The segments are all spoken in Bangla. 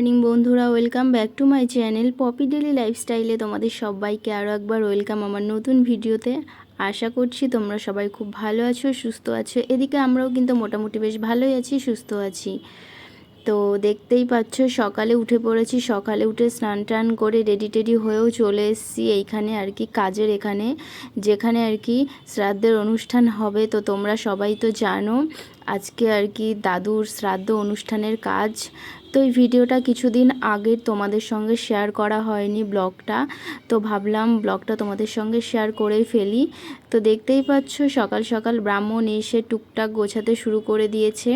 মর্নিং বন্ধুরা, welcome back to my channel Poppy daily লাইফস্টাইলে তোমাদের সবাইকে আরও একবার ওয়েলকাম আমার নতুন ভিডিওতে। আশা করছি তোমরা সবাই খুব ভালো আছো, সুস্থ আছো। এদিকে আমরাও কিন্তু মোটামুটি বেশ ভালোই আছি, সুস্থ আছি। তো দেখতেই পাচ্ছ সকালে উঠে পড়েছি। সকালে উঠে স্নান টান করে রেডি টেডি হয়েও চলে এসেছি এইখানে আর কি, কাজের এখানে, যেখানে আর কি শ্রাদ্ধের অনুষ্ঠান হবে। তো তোমরা সবাই তো জানো আজকে আর কি দাদুর শ্রাদ্ধ অনুষ্ঠানের কাজ। তো এই ভিডিওটা কিছুদিন আগে তোমাদের সঙ্গে শেয়ার করা হয়নি ব্লগটা, তো ভাবলাম ব্লগটা তোমাদের সঙ্গে শেয়ার করেই ফেলি। তো দেখতেই পাচ্ছ সকাল সকাল ব্রাহ্মণ এসে টুকটাক গোছাতে শুরু করে দিয়েছে।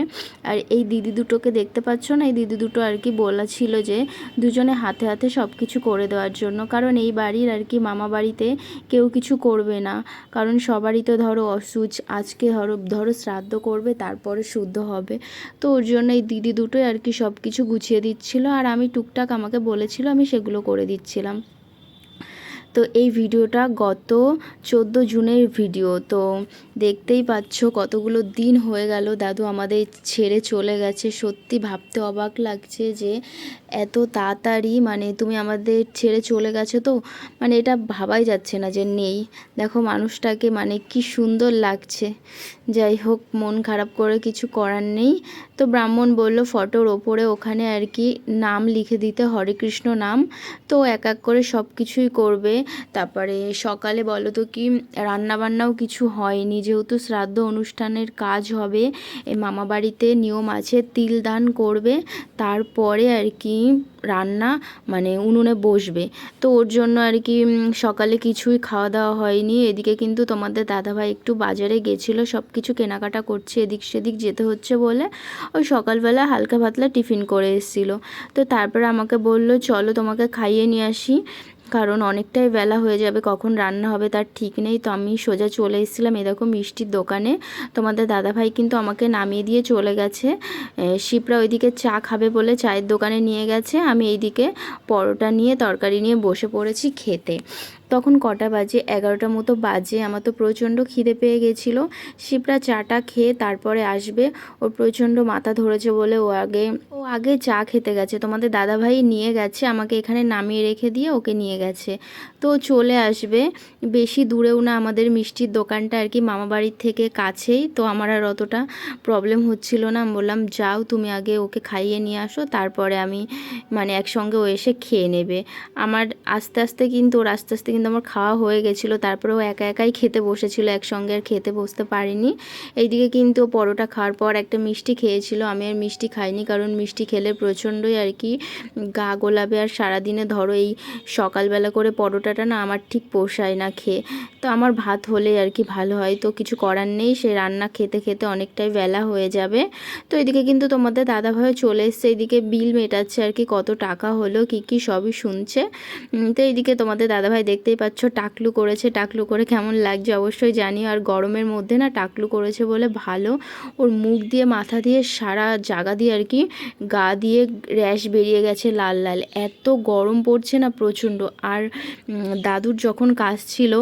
আর এই দিদি দুটোকে দেখতে পাচ্ছ না, এই দিদি দুটো আর কি বলা ছিল যে দুজনে হাতে হাতে সব কিছু করে দেওয়ার জন্য, কারণ এই বাড়ির আর কি মামা বাড়িতে কেউ কিছু করবে না, কারণ সবারই তো ধরো অসুচ, আজকে ধরো শ্রাদ্ধ করবে তারপরে শুদ্ধ হবে। তো ওর জন্য এই দিদি দুটোই আর কি সব কিছু গুছিয়ে দিচ্ছিল, আর আমি টুকটাক আমাকে বলেছিল আমি সেগুলো করে দিচ্ছিলাম। তো এই ভিডিওটা গত 14 জুনের ভিডিও। তো দেখতেই পাচ্ছ কতগুলো দিন হয়ে গেল দাদু আমাদের ছেড়ে চলে গেছে। সত্যি ভাবতে অবাক লাগছে যে এত তাড়াতাড়ি মানে তুমি আমাদের ছেড়ে চলে গেছো। তো মানে এটা ভাবাই যাচ্ছে না যে নেই। দেখো মানুষটাকে, মানে কি সুন্দর লাগছে। যাই হোক, মন খারাপ করে কিছু করার নেই। তো ব্রাহ্মণ বলল ফটোর ওপরে ওখানে আর কি নাম লিখে দিতে, হরে কৃষ্ণ নাম। তো এক এক করে সব কিছুই করবে। তারপরে সকালে বলো তো কি রান্নাবান্নাও কিছু হয়নি, যেহেতু শ্রাদ্ধ অনুষ্ঠানের কাজ হবে। এই মামা বাড়িতে নিয়ম আছে তিল দান করবে, তারপরে আর কি রান্না মানে উনুনে বসবে। তো ওর জন্য আর কি সকালে কিছুই খাওয়া দাওয়া হয়নি। এদিকে কিন্তু তোমাদের দাদাভাই একটু বাজারে গেছিলো, সব কিছু কেনাকাটা করছে, এদিক সেদিক যেতে হচ্ছে বলে ওই সকালবেলা হালকা পাতলা টিফিন করে এসেছিলো। তো তারপরে আমাকে বলল চলো তোমাকে খাইয়ে নিয়ে আসি, কারণ অনেকটাই বেলা হয়ে যাবে, কখন রান্না হবে তার ঠিক নেই। তো আমি সোজা চলে এসেছিলাম এই দেখো মিষ্টির দোকানে। তোমাদের দাদাভাই কিন্তু আমাকে নামিয়ে দিয়ে চলে গেছে। শিপ্রা ওইদিকে চা খাবে বলে চায়ের দোকানে নিয়ে গেছে, আমি এইদিকে পরোটা নিয়ে তরকারি নিয়ে বসে পড়েছি খেতে। তখন কটা বাজে, 11টার মতো বাজে। আমার তো প্রচণ্ড খিদে পেয়ে গেছিলো। শিপ্রা চাটা খেয়ে তারপরে আসবে, ওর প্রচণ্ড মাথা ধরেছে বলে ও আগে চা খেতে গেছে। তোমাদের দাদাভাই নিয়ে গেছে আমাকে, এখানে নামিয়ে রেখে দিয়ে ওকে নিয়ে গেছে। তো চলে আসবে, বেশি দূরেও না আমাদের মিষ্টির দোকানটা আর কি, মামা বাড়ির থেকে কাছেই। তো আমার আর অতটা প্রবলেম হচ্ছিল না। আমি বললাম যাও তুমি আগে ওকে খাইয়ে নিয়ে আসো, তারপরে আমি মানে একসঙ্গে ও এসে খেয়ে নেবে। আমার আস্তে আস্তে কিন্তু আমার খাওয়া হয়ে গেছিলো। তারপরে ও একা একাই খেতে বসেছিল, একসঙ্গে আর খেতে বসতে পারিনি। এইদিকে কিন্তু পরোটা খাওয়ার পর একটা মিষ্টি খেয়েছিল, আমি আর মিষ্টি খাইনি, কারণ মিষ্টি খেলে প্রচণ্ডই আর কি গা গোলাবে। আর সারাদিনে ধরো এই সকালবেলা করে পরোটাটা না আমার ঠিক পোষায় না খেয়ে। তো আমার ভাত হলে আর কি ভালো হয়। তো কিছু করার নেই, সে রান্না খেতে খেতে অনেকটাই বেলা হয়ে যাবে। তো এদিকে কিন্তু তোমাদের দাদাভাইও চলে এসছে, এইদিকে বিল মেটাচ্ছে আর কি, কত টাকা হলো কি সবই শুনছে। তো এইদিকে তোমাদের দাদাভাই দেখতেই পাচ্ছ টাকলু করেছে, টাকলু করে কেমন লাগছে অবশ্যই জানিও। আর গরমের মধ্যে না টাকলু করেছে বলে ভালো, ওর মুখ দিয়ে মাথা দিয়ে সারা জায়গা দিয়ে আর কি গা দিয়ে র্যাশ বেরিয়ে গেছে লাল লাল, এত গরম পড়ছে না প্রচণ্ড। আর দাদুর যখন কাজ ছিল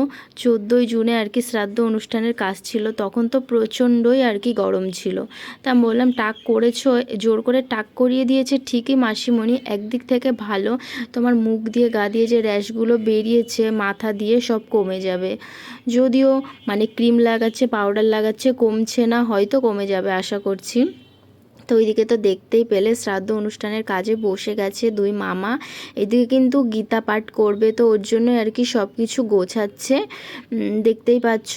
14ই জুনে আর কি শ্রাদ্ধ অনুষ্ঠানের কাজ ছিল, তখন তো প্রচণ্ডই আর কি গরম ছিল। তা আমি বললাম টাক করেছো, জোর করে টাক করিয়ে দিয়েছে ঠিকই মাসিমণি, একদিক থেকে ভালো, তোমার মুখ দিয়ে গা দিয়ে যে র্যাশগুলো বেরিয়েছে মাথা দিয়ে সব কমে যাবে। যদিও মানে ক্রিম লাগাচ্ছে, পাউডার লাগাচ্ছে, কমছে না, হয়তো কমে যাবে আশা করছি। তো ওইদিকে তো দেখতেই পেলে শ্রাদ্ধ অনুষ্ঠানের কাজে বসে গেছে দুই মামা। এদিকে কিন্তু গীতা পাঠ করবে, তো ওর জন্য আর কি সব কিছু গোছাচ্ছে। দেখতেই পাচ্ছ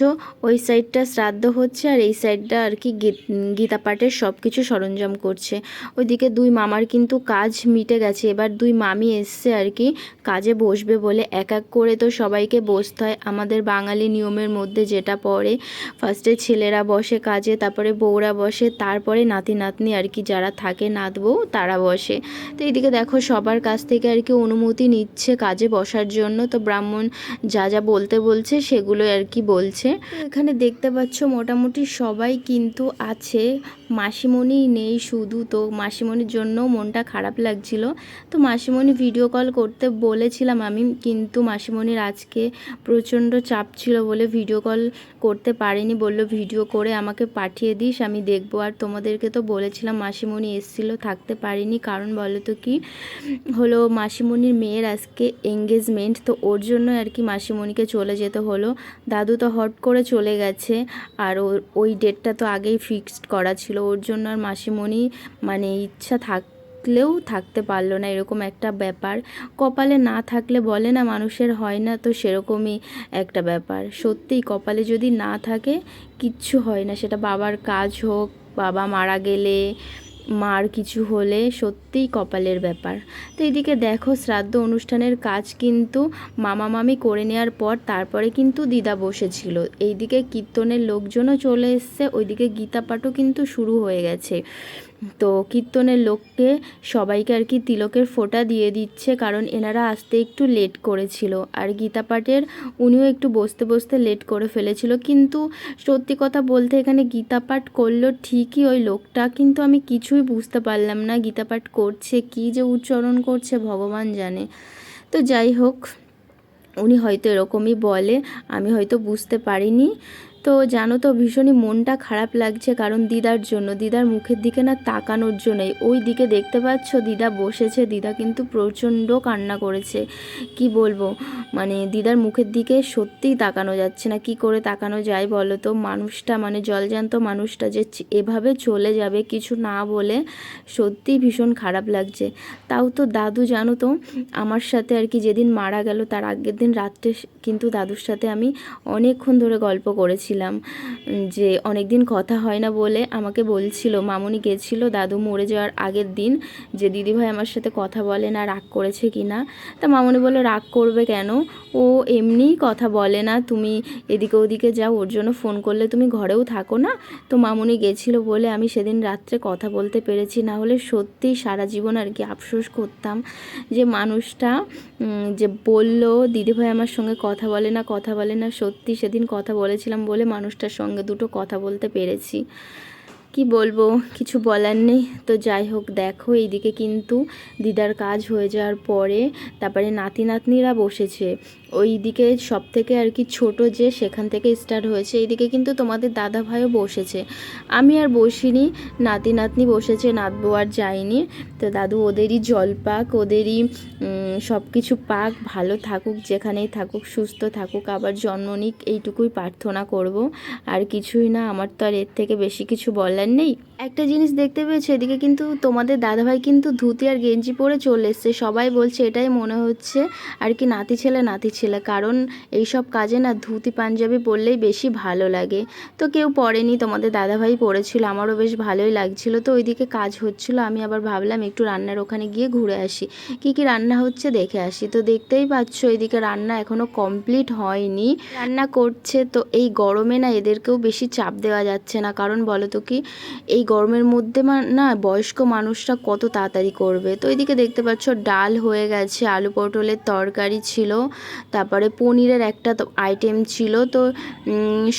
ওই সাইডটা শ্রাদ্ধ হচ্ছে, আর এই সাইডটা আর কি গীতা পাঠের সব কিছু সরঞ্জাম করছে। ওইদিকে দুই মামার কিন্তু কাজ মিটে গেছে, এবার দুই মামি এসছে আর কি কাজে বসবে বলে। এক এক করে তো সবাইকে বসতে হয় আমাদের বাঙালি নিয়মের মধ্যে যেটা পড়ে, ফার্স্টে ছেলেরা বসে কাজে, তারপরে বউরা বসে, তারপরে নাতি নাতনি আর কি যারা থাকে নাত বউ তারা বসে। তো এইদিকে দেখো সবার কাছ থেকে আর কি অনুমতি নিচ্ছে কাজে বসার জন্য। তো ব্রাহ্মণ যা যা বলতে বলছে সেগুলো আর কি বলছে। এখানে দেখতে পাচ্ছ মোটামুটি সবাই কিন্তু আছে, মাসিমণি নেই শুধু। তো মাসিমণির জন্য মনটা খারাপ লাগছিল। তো মাসিমণি ভিডিও কল করতে বলেছিলাম আমি, কিন্তু মাসিমণির আজকে প্রচণ্ড চাপ ছিল বলে ভিডিও কল করতে পারিনি। বলল ভিডিও করে আমাকে পাঠিয়ে দিস, আমি দেখবো। আর তোমাদেরকে তো বলেছিলাম গেছিলাম, মাসিমণি এসেছিলো, থাকতে পারিনি। কারণ বলো তো কি হলো, মাসিমণির মেয়ের আজকে এঙ্গেজমেন্ট, তো ওর জন্য আর কি মাসিমণিকে চলে যেতে হলো। দাদু তো হট করে চলে গেছে, আর ওই ডেটটা তো আগেই ফিক্সড করা ছিল, ওর জন্য আর মাসিমণি মানে ইচ্ছা থাকলেও থাকতে পারলো না, এরকম একটা ব্যাপার। কপালে না থাকলে বলে না মানুষের হয় না, তো সেরকমই একটা ব্যাপার। সত্যিই কপালে যদি না থাকে কিচ্ছু হয় না, সেটা বাবার কাজ হোক, বাবা মারা গেলে, মার কিছু হলে, সত্যিই কপালের ব্যাপার। তো এদিকে দেখো শ্রাদ্ধ অনুষ্ঠানের কাজ কিন্তু মামা মামি করে নেওয়ার পর তারপরে কিন্তু দিদা বসেছিল। এইদিকে কীর্তনের লোকজনও চলে এসছে, ওইদিকে গীতা পাঠও কিন্তু শুরু হয়ে গেছে। তো কীর্তনের লোককে সবাইকে আর কি তিলকের ফোঁটা দিয়ে দিচ্ছে, কারণ এনারা আসতে একটু লেট করেছিল। আর গীতা পাঠের উনিও একটু বসতে বসতে লেট করে ফেলেছিল। কিন্তু সত্যি কথা বলতে এখানে গীতা পাঠ করলো ঠিকই ওই লোকটা, কিন্তু আমি কিছুই বুঝতে পারলাম না গীতা পাঠ করছে কি যে উচ্চারণ করছে ভগবান জানে। তো যাই হোক, উনি হয়তো এরকমই বলে, আমি হয়তো বুঝতে পারিনি। তো জানো তো ভীষণই মনটা খারাপ লাগছে, কারণ দিদার জন্য, দিদার মুখের দিকে না তাকানোর জন্যই। ওই দিকে দেখতে পাচ্ছ দিদা বসেছে, দিদা কিন্তু প্রচণ্ড কান্না করেছে। কি বলবো, মানে দিদার মুখের দিকে সত্যিই তাকানো যাচ্ছে না। কি করে তাকানো যায় বলো তো, মানুষটা মানে জলজ্যান্ত মানুষটা যে এভাবে চলে যাবে কিছু না বলে, সত্যিই ভীষণ খারাপ লাগছে। তাও তো দাদু জানো তো আমার সাথে আর কি যেদিন মারা গেল তার আগের দিন রাত্রে কিন্তু দাদুর সাথে আমি অনেকক্ষণ ধরে গল্প করেছিলাম, যে অনেক দিন কথা হয় না বলে আমাকে বলছিল, মামুনি গেছিল দাদু মরে যাওয়ার আগের দিন, যে দিদিভাই আমার সাথে কথা বলে না, রাগ করেছে কি না। তা মামুনি বললো রাগ করবে কেন, ও এমনিই কথা বলে না, তুমি এদিকে ওদিকে যাও, ওর জন্য ফোন করলে তুমি ঘরেও থাকো না। তো মামুনি গেছিলো বলে আমি সেদিন রাত্রে কথা বলতে পেরেছি, না হলে সত্যিই সারা জীবন আর কি আফসোস করতাম যে মানুষটা যে বলল দিদিভাই আমার সঙ্গে কথা বলে না, কথা বলে না, সত্যি সেদিন কথা বলেছিলাম বলে মানুষটার সঙ্গে দুটো কথা বলতে পেরেছি। কি বলবো, কিছু বলার নেই। তো যাই হোক দেখো এইদিকে কিন্তু দিদার কাজ হয়ে যাওয়ার পরে তারপরে নাতি নাতনিরা বসেছে। ওই দিকে সব থেকে আর কি ছোট যে সেখান থেকে স্টার্ট হয়েছে, এইদিকে কিন্তু তোমাদের দাদা ভাইও বসেছে, আমি আর বসিনি, নাতি নাতনি বসেছে, নাতবো আর যায়নি। তো দাদু ওদেরই জল পাক, ওদেরই সব কিছু পাক, ভালো থাকুক, যেখানেই থাকুক সুস্থ থাকুক, আবার জন্ম নিক, এইটুকুই প্রার্থনা করব, আর কিছুই না। আমার তো আর এর থেকে বেশি কিছু বলার নেই। একটা জিনিস দেখতে পেয়েছো, এদিকে কিন্তু তোমাদের দাদাভাই কিন্তু ধুতি আর গেঞ্জি পরে চলে এসছে, সবাই বলছে এটাই মনে হচ্ছে আর কি নাতি ছেলে, কারণ এইসব কাজে না ধুতি পাঞ্জাবি পরলেই বেশি ভালো লাগে। তো কেউ পরেনি, তোমাদের দাদাভাই পরেছিল, আমারও বেশ ভালোই লাগছিল। তো ওইদিকে কাজ হচ্ছিল, আমি আবার ভাবলাম একটু রান্নার ওখানে গিয়ে ঘুরে আসি, কি কি রান্না হচ্ছে দেখে আসি। তো দেখতেই পাচ্ছ এইদিকে রান্না এখনও কমপ্লিট হয়নি, রান্না করছে। তো এই গরমে না এদেরকেও বেশি চাপ দেওয়া যাচ্ছে না, কারণ বলো তো কি এই গরমের মধ্যে না বয়স্ক মানুষরা কত তাড়াতাড়ি করবে। তো এইদিকে দেখতে পাচ্ছ ডাল হয়ে গেছে, আলু পটলের তরকারি ছিল, তারপরে পনিরের একটা আইটেম ছিল। তো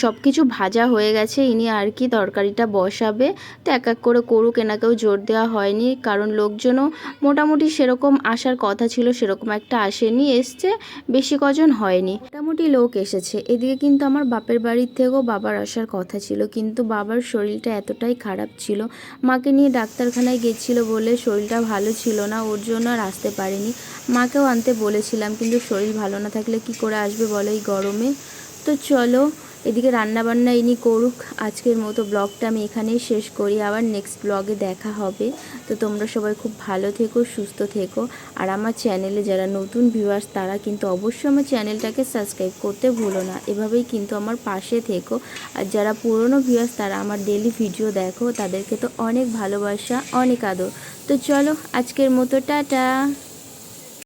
সব কিছু ভাজা হয়ে গেছে, ইনি আর কি তরকারিটা বসাবে। তো এক এক করে করুক, এনাকেও জোর দেওয়া হয়নি, কারণ লোকজনও মোটামুটি সেরকম আসার কথা ছিল, সেরকম একটা আসেনি, এসছে বেশি কজন হয়নি, মোটামুটি লোক এসেছে। এদিকে কিন্তু আমার বাপের বাড়ির থেকেও বাবার আসার কথা ছিল, কিন্তু বাবার শরীরটা এতটাই খারাপ ছিল, মাকে নিয়ে ডাক্তারখানায় গেছিলো বলে শরীরটা ভালো ছিল না, ওর জন্য আর আসতে পারেনি। মাকেও আনতে বলেছিলাম, কিন্তু শরীর ভালো না থাকলে কি করে আসবে বলো এই গরমে। তো চলো এদিকে রান্নাবান্না ইনি করুক, আজকের মতো ব্লগটা আমি এখানেই শেষ করি, আবার নেক্সট ব্লগে দেখা হবে। তো তোমরা সবাই খুব ভালো থেকো, সুস্থ থেকো, আর আমার চ্যানেলে যারা নতুন ভিউয়ার্স তারা কিন্তু অবশ্যই আমার চ্যানেলটাকে সাবস্ক্রাইব করতে ভুলো না, এভাবেই কিন্তু আমার পাশে থেকো। আর যারা পুরনো ভিউয়ার্স তারা আমার ডেলি ভিডিও দেখো, তাদেরকে তো অনেক ভালোবাসা, অনেক আদর। তো চলো আজকের মতো টাটা।